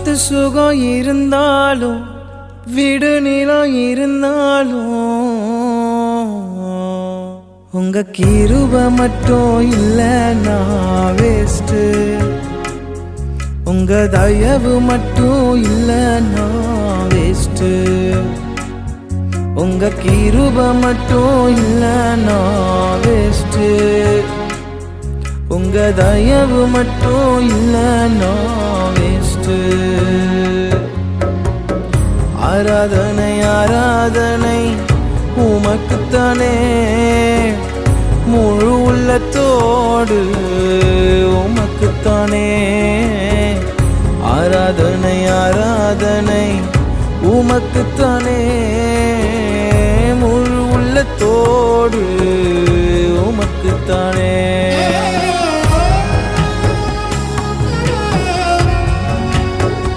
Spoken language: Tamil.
சொத்து சுகம் இருந்தாலும் வீடு நிலம் இருந்தாலும் உங்க கிருப மட்டும் இல்லைன்னா வேஸ்ட். உங்க தயவு மட்டும் இல்லைன்னா வேஸ்ட். உங்க கிருப மட்டும் இல்லைன்னா வேஸ்ட். உங்க தயவு மட்டும் இல்லைன்னா வேஸ்ட். ஆராதனை ஆராதனை உமக்குத்தானே, முழு உள்ளத்தோடு உமக்குத்தானே. ஆராதனை ஆராதனை உமக்குத்தானே, முழு உள்ளத்தோடு உமக்குத்தானே.